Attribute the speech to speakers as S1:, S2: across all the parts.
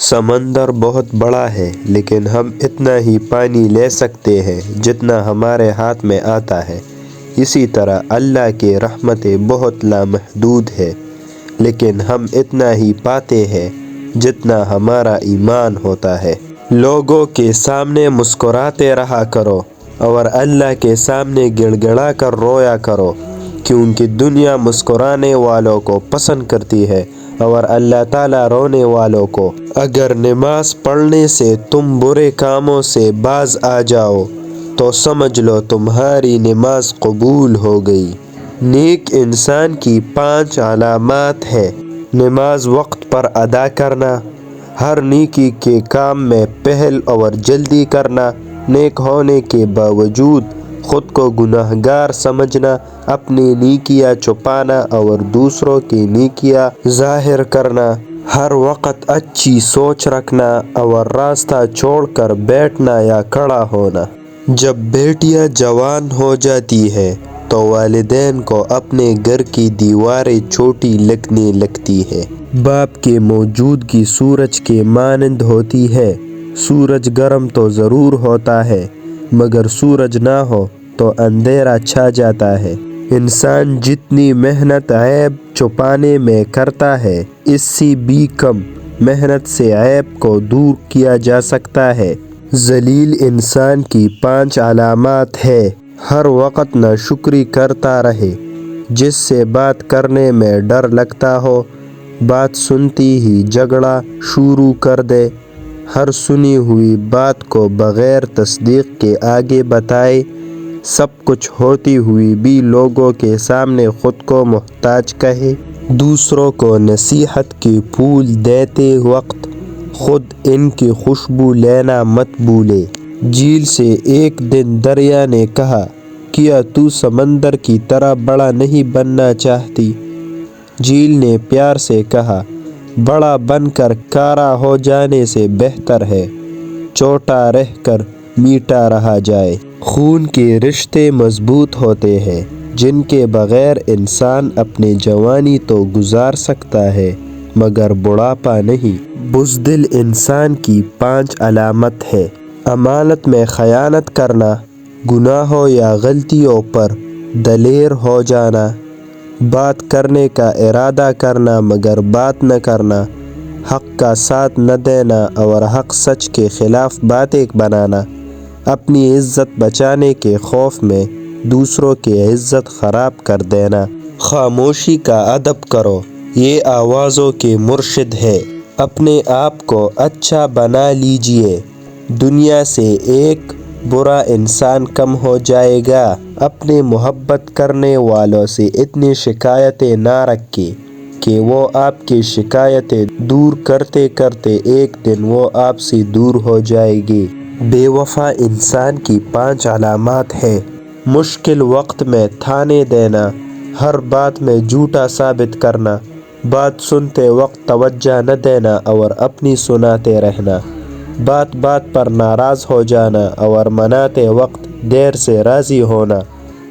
S1: سمندر بہت بڑا ہے لیکن ہم اتنا ہی پانی لے سکتے ہیں جتنا ہمارے ہاتھ میں آتا ہے۔ اسی طرح اللہ کی رحمتیں بہت لامحدود ہے لیکن ہم اتنا ہی پاتے ہیں جتنا ہمارا ایمان ہوتا ہے۔ لوگوں کے سامنے مسکراتے رہا کرو اور اللہ کے سامنے گڑ گڑا کر رویا کرو، کیونکہ دنیا مسکرانے والوں کو پسند کرتی ہے اور اللہ تعالیٰ رونے والوں کو۔ اگر نماز پڑھنے سے تم برے کاموں سے باز آ جاؤ تو سمجھ لو تمہاری نماز قبول ہو گئی۔ نیک انسان کی 5 علامات ہے۔ نماز وقت پر ادا کرنا، ہر نیکی کے کام میں پہل اور جلدی کرنا، نیک ہونے کے باوجود خود کو گناہگار سمجھنا، اپنی نیکیاں چھپانا اور دوسروں کی نیکیاں ظاہر کرنا، ہر وقت اچھی سوچ رکھنا اور راستہ چھوڑ کر بیٹھنا یا کھڑا ہونا۔ جب بیٹیاں جوان ہو جاتی ہے تو والدین کو اپنے گھر کی دیواریں چھوٹی لگنے لگتی ہے۔ باپ کی موجودگی سورج کے مانند ہوتی ہے۔ سورج گرم تو ضرور ہوتا ہے مگر سورج نہ ہو تو اندھیرا چھا جاتا ہے۔ انسان جتنی محنت عیب چھپانے میں کرتا ہے اس سے بھی کم محنت سے عیب کو دور کیا جا سکتا ہے۔ ذلیل انسان کی 5 علامات ہے۔ ہر وقت ناشکری کرتا رہے، جس سے بات کرنے میں ڈر لگتا ہو بات سنتی ہی جھگڑا شروع کر دے، ہر سنی ہوئی بات کو بغیر تصدیق کے آگے بتائے، سب کچھ ہوتی ہوئی بھی لوگوں کے سامنے خود کو محتاج کہے، دوسروں کو نصیحت کے پھول دیتے وقت خود ان کی خوشبو لینا مت بھولے۔ جھیل سے ایک دن دریا نے کہا، کیا تو سمندر کی طرح بڑا نہیں بننا چاہتی؟ جھیل نے پیار سے کہا، بڑا بن کر کارا ہو جانے سے بہتر ہے چھوٹا رہ کر میٹھا رہا جائے۔ خون کے رشتے مضبوط ہوتے ہیں جن کے بغیر انسان اپنی جوانی تو گزار سکتا ہے مگر بڑھاپا نہیں۔ بزدل انسان کی 5 علامت ہے۔ امانت میں خیانت کرنا، گناہوں یا غلطیوں پر دلیر ہو جانا، بات کرنے کا ارادہ کرنا مگر بات نہ کرنا، حق کا ساتھ نہ دینا اور حق سچ کے خلاف باتیں بنانا، اپنی عزت بچانے کے خوف میں دوسروں کی عزت خراب کر دینا۔ خاموشی کا ادب کرو، یہ آوازوں کے مرشد ہے۔ اپنے آپ کو اچھا بنا لیجئے، دنیا سے ایک برا انسان کم ہو جائے گا۔ اپنے محبت کرنے والوں سے اتنی شکایتیں نہ رکھیں کہ وہ آپ کی شکایتیں دور کرتے کرتے ایک دن وہ آپ سے دور ہو جائے گی۔ بے وفا انسان کی 5 علامات ہے۔ مشکل وقت میں تانے دینا، ہر بات میں جھوٹا ثابت کرنا، بات سنتے وقت توجہ نہ دینا اور اپنی سناتے رہنا، بات بات پر ناراض ہو جانا اور مناتے وقت دیر سے راضی ہونا،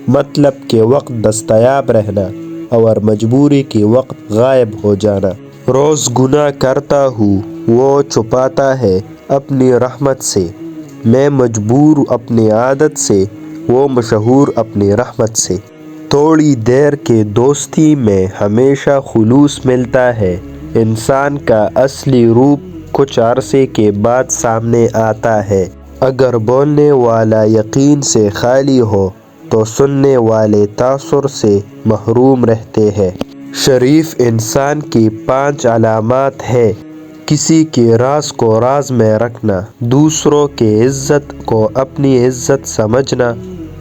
S1: مطلب کے وقت دستیاب رہنا اور مجبوری کے وقت غائب ہو جانا۔ روز گناہ کرتا ہوں وہ چھپاتا ہے اپنی رحمت سے، میں مجبور اپنی عادت سے، وہ مشہور اپنی رحمت سے۔ تھوڑی دیر کے دوستی میں ہمیشہ خلوص ملتا ہے۔ انسان کا اصلی روپ کچھ عرصے کے بعد سامنے آتا ہے۔ اگر بولنے والا یقین سے خالی ہو تو سننے والے تاثر سے محروم رہتے ہیں۔ شریف انسان کی 5 علامات ہے۔ کسی کے راز کو راز میں رکھنا، دوسروں کی عزت کو اپنی عزت سمجھنا،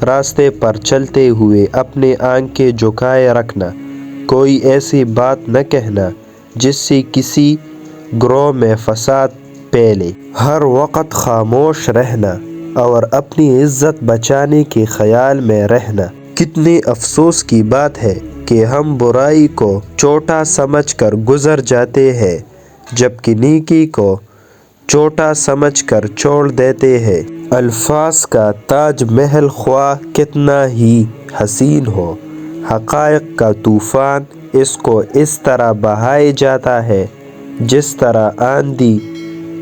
S1: راستے پر چلتے ہوئے اپنی آنکھیں جھکائے رکھنا، کوئی ایسی بات نہ کہنا جس سے کسی گروہ میں فساد پھیلے، ہر وقت خاموش رہنا اور اپنی عزت بچانے کے خیال میں رہنا۔ کتنے افسوس کی بات ہے کہ ہم برائی کو چھوٹا سمجھ کر گزر جاتے ہیں جبکہ نیکی کو چھوٹا سمجھ کر چھوڑ دیتے ہیں۔ الفاظ کا تاج محل خواہ کتنا ہی حسین ہو، حقائق کا طوفان اس کو اس طرح بہائے جاتا ہے جس طرح آندھی